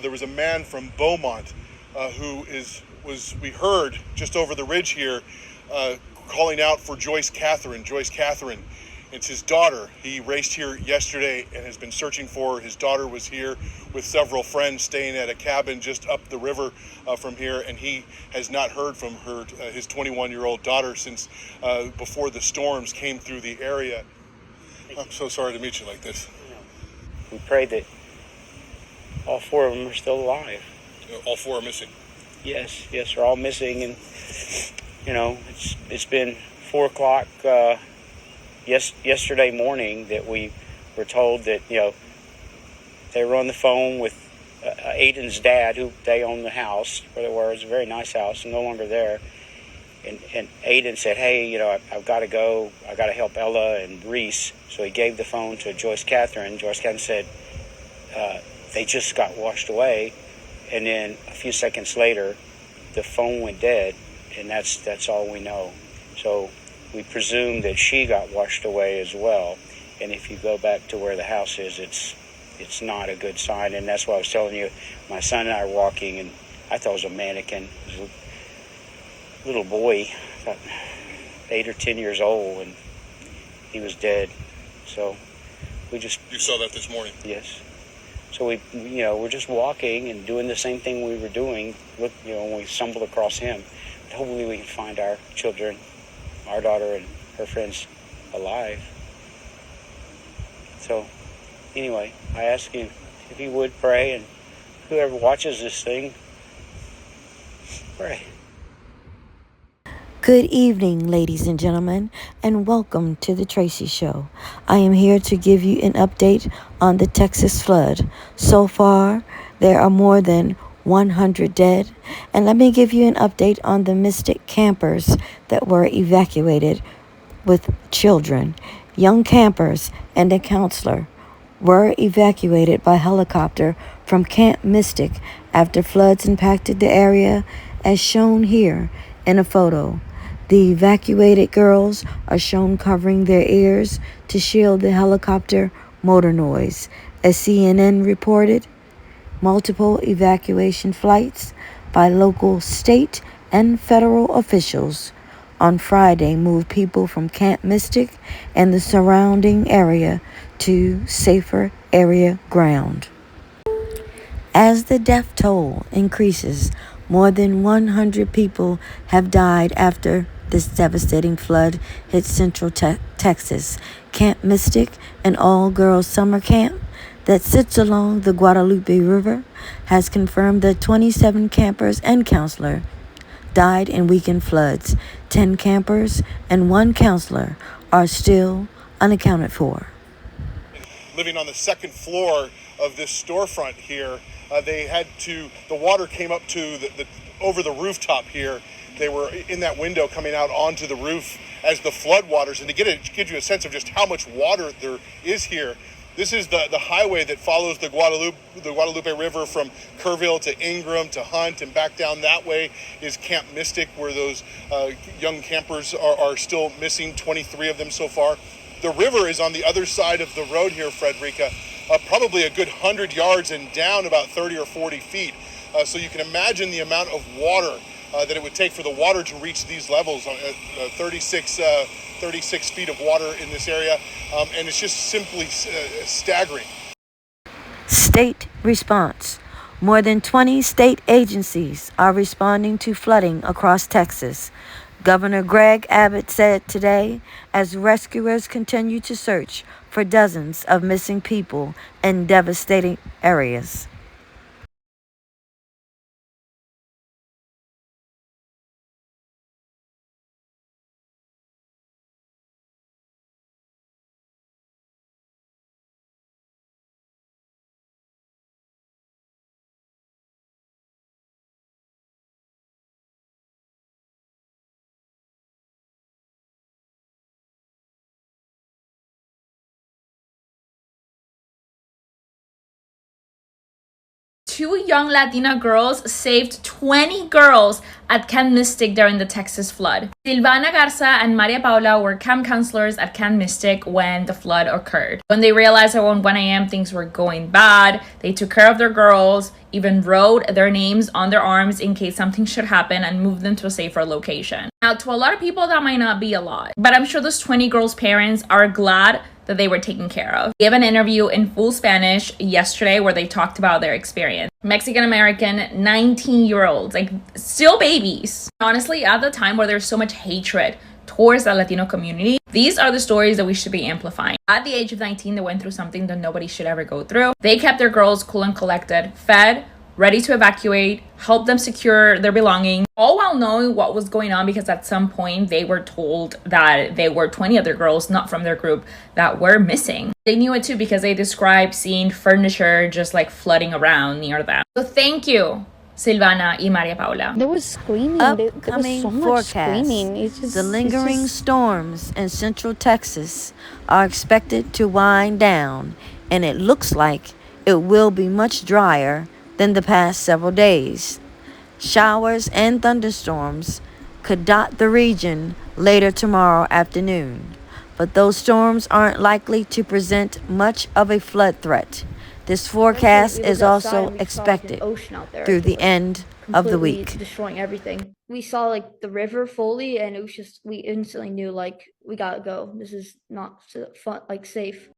There was a man from Beaumont we heard just over the ridge here, uh, calling out for Joyce Catherine. Joyce Catherine. It's his daughter. He raced here yesterday and has been searching for her. His daughter was here with several friends staying at a cabin just up the river from here, and he has not heard from his 21-year-old daughter since before the storms came through the area. I'm so sorry to meet you like this. We pray that all four of them are still alive. All four are missing. Yes, they're all missing, and it's been 4 o'clock yesterday morning that we were told that they were on the phone with Aiden's dad, who they own the house where they were. It's a very nice house, no longer there. And Aiden said, "Hey, I've got to go. I got to help Ella and Reese." So he gave the phone to Joyce Catherine. Joyce Catherine said they just got washed away, and then a few seconds later, the phone went dead, and that's all we know. So we presume that she got washed away as well. And if you go back to where the house is, it's not a good sign. And that's why I was telling you, my son and I were walking, and I thought it was a mannequin. It was a little boy, about 8 or 10 years old, and he was dead. So we just... You saw that this morning? Yes. So we're just walking and doing the same thing we were doing when we stumbled across him. But hopefully we can find our children, our daughter and her friends, alive. So anyway, I ask you if you would pray, and whoever watches this thing, pray. Good evening, ladies and gentlemen, and welcome to the Tracy Show. I am here to give you an update on the Texas flood. So far, there are more than 100 dead, and let me give you an update on the Mystic campers that were evacuated with children. Young campers and a counselor were evacuated by helicopter from Camp Mystic after floods impacted the area, as shown here in a photo. The evacuated girls are shown covering their ears to shield the helicopter motor noise. As CNN reported, multiple evacuation flights by local, state, and federal officials on Friday moved people from Camp Mystic and the surrounding area to safer area ground. As the death toll increases, more than 100 people have died after this devastating flood hit central Texas. Camp Mystic, an all-girls summer camp that sits along the Guadalupe River, has confirmed that 27 campers and counselor died in weekend floods. 10 campers and 1 counselor are still unaccounted for. Living on the second floor of this storefront here, the water came up to over the rooftop here. They were in that window coming out onto the roof as the flood waters. And to give you a sense of just how much water there is here, this is the highway that follows the Guadalupe River from Kerrville to Ingram to Hunt, and back down that way is Camp Mystic, where those young campers are still missing, 23 of them so far. The river is on the other side of the road here, Frederica, probably a good 100 yards and down about 30 or 40 feet. So you can imagine the amount of water that it would take for the water to reach these levels, 36 feet of water in this area, and it's just simply staggering. State response. More than 20 state agencies are responding to flooding across Texas. Governor Greg Abbott said today, as rescuers continue to search for dozens of missing people in devastating areas. 2 young Latina girls saved 20 girls at Camp Mystic during the Texas flood. Silvana Garza and Maria Paula were camp counselors at Camp Mystic when the flood occurred. When they realized around 1 a.m. things were going bad, they took care of their girls, even wrote their names on their arms in case something should happen, and moved them to a safer location. Now, to a lot of people, that might not be a lot, but I'm sure those 20 girls' parents are glad that they were taken care of. They gave an interview in full Spanish yesterday where they talked about their experience. Mexican American 19-year-olds, like still babies. Honestly, at the time where there's so much hatred towards the Latino community, these are the stories that we should be amplifying. At the age of 19, they went through something that nobody should ever go through. They kept their girls cool and collected, fed, ready to evacuate, help them secure their belongings, all while knowing what was going on, because at some point they were told that there were 20 other girls, not from their group, that were missing. They knew it too because they described seeing furniture just like flooding around near them. So thank you, Silvana y Maria Paula. There was screaming. Upcoming there was so much forecast. screaming. It's just, The lingering storms in central Texas are expected to wind down, and it looks like it will be much drier than the past several days. Showers and thunderstorms could dot the region later tomorrow afternoon, but those storms aren't likely to present much of a flood threat. This forecast is also expected through the end of the week. Destroying everything. We saw like the river fully, and it was just, we instantly knew like we gotta go. This is not fun, like safe.